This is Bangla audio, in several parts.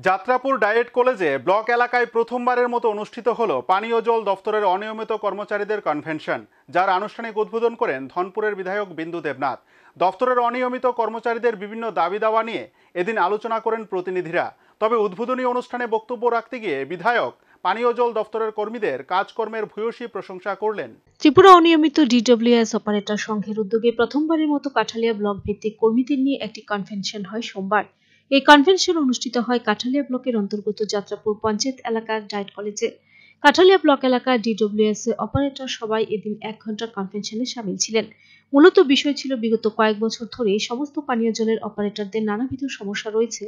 যাত্রাপুর ডায়েট কলেজে ব্লক এলাকায় প্রথমবারের মতো অনুষ্ঠিত হলো পানীয় জল দফতরের অনিয়মিত কর্মচারীদের কনভেনশন, যার আনুষ্ঠানিক উদ্বোধন করেন ধনপুরের বিধায়ক বিন্দু দেবনাথ। দফতরের অনিয়মিত কর্মচারীদের বিভিন্ন দাবি দাওয়া নিয়ে এদিন আলোচনা করেন প্রতিনিধিরা। তবে উদ্বোধনী অনুষ্ঠানে বক্তব্য রাখতে গিয়ে বিধায়ক পানীয় জল দফতরের কর্মীদের কাজকর্মের ভূয়সী প্রশংসা করলেন। ত্রিপুরা অনিয়মিত ডিডব্লিউএস অপারেটর সংঘের উদ্যোগে প্রথমবারের মতো কাঠালিয়া ব্লক ভিত্তিক কর্মীদের নিয়ে একটি কনভেনশন হয় সোমবার। এই কনভেনশন অনুষ্ঠিত হয় কাঠালিয়া ব্লকের অন্তর্গত যাত্রাপুর পঞ্চায়েত এলাকার ডায়েট কলেজে। কাঠালিয়া ব্লক এলাকার ডিডব্লিউএস অপারেটর সবাই এদিন 1 ঘন্টার কনভেনশনে সামিল ছিলেন। মূলত বিষয় ছিল বিগত কয়েক বছর ধরে সমস্ত পানীয় জলের অপারেটরদের নানাবিধ সমস্যা রয়েছে।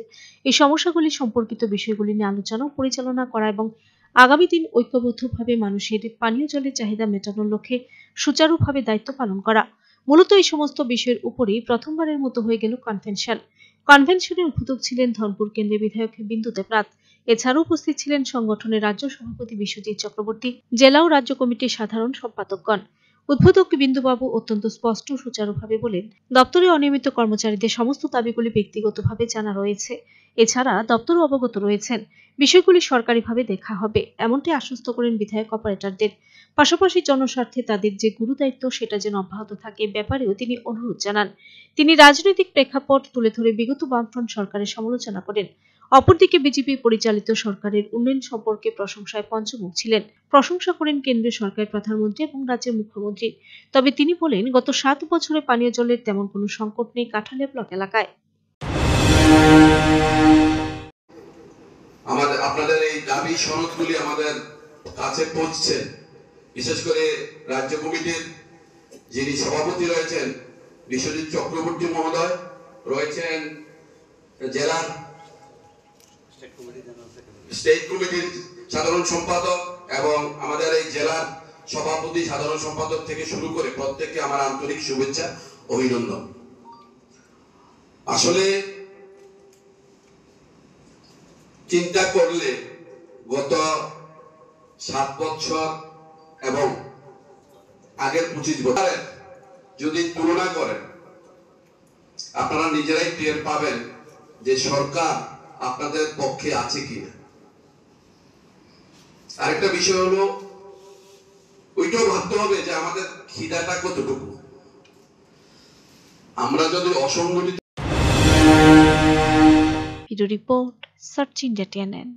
এই সমস্যাগুলি সম্পর্কিত বিষয়গুলি নিয়ে আলোচনা পরিচালনা করা এবং আগামী দিন ঐক্যবদ্ধভাবে মানুষের পানীয় জলের চাহিদা মেটানোর লক্ষ্যে সুচারুভাবে দায়িত্ব পালন করা। মূলত এই সমস্ত বিষয়ের উপরেই প্রথমবারের মতো হয়ে গেল কনভেনশন। কনভেনশনে উপস্থিত ছিলেন ধনপুর কেন্দ্রের বিধায়ক বিন্দু দেবনাথ। এছাড়াও উপস্থিত ছিলেন সংগঠনের রাজ্য সভাপতি বিশ্বজিৎ চক্রবর্তী, জেলা ও রাজ্য কমিটির সাধারণ সম্পাদকগণ। উদ্বোধক বিন্দুবাবু অত্যন্ত স্পষ্ট ও সুচারুভাবে বলেন, দপ্তরে অনিয়মিত কর্মচারীদের সমস্ত দাবিগুলি ব্যক্তিগতভাবে জানা রয়েছে। এছাড়া দপ্তর অবগত রয়েছেন, বিষয়গুলি সরকারিভাবে দেখা হবে, এমনটি আশ্বস্ত করেন বিধায়ক অপারেটরদের। পাশাপাশি জনস্বার্থে তাদের যে গুরুদায়িত্ব সেটা যেন অব্যাহত থাকে ব্যাপারেও তিনি অনুরোধ জানান। তিনি রাজনৈতিক প্রেক্ষাপট তুলে ধরে বিগত বামফ্রন্ট সরকারের সমালোচনা করেন। অপরদিকে বিজেপি পরিচালিত সরকারের উন্নয়ন সম্পর্কে প্রশংসায় পঞ্চমুখ ছিলেন। প্রশংসা করেন কেন্দ্রীয় সরকারের প্রধানমন্ত্রী এবং রাজ্যের মুখ্যমন্ত্রী। তবে তিনি বলেন, গত 7 বছরে পানীয় জলের তেমন কোনো সংকট নেই কাঠালিয়া ব্লক এলাকায়। আপনাদের এই দাবি সনদগুলি আমাদের কাছে পৌঁছছে। বিশেষ করে রাজ্য কমিটির যিনি সভাপতি রয়েছেন বিশ্বজিৎ চক্রবর্তী মহোদয়, রয়েছেন জেলার স্টেট কমিটির সাধারণ সম্পাদক এবং আমাদের এই জেলার সভাপতি সাধারণ সম্পাদক থেকে শুরু করে প্রত্যেককে আমার আন্তরিক শুভেচ্ছা অভিনন্দন। আসলে চিন্তা করলে গত 7 বছর এবং আগের 25 বছরের যদি তুলনা করেন, আপনারা নিজেরাই টের পাবেন যে সরকার আপনাদের পক্ষে আছে কিনা। আরেকটা বিষয় হলো, ওইটাও ভাবতে হবে যে আমাদের খিদাটা কতটুকু। আমরা যদি অসংগঠিত video report search India TNN।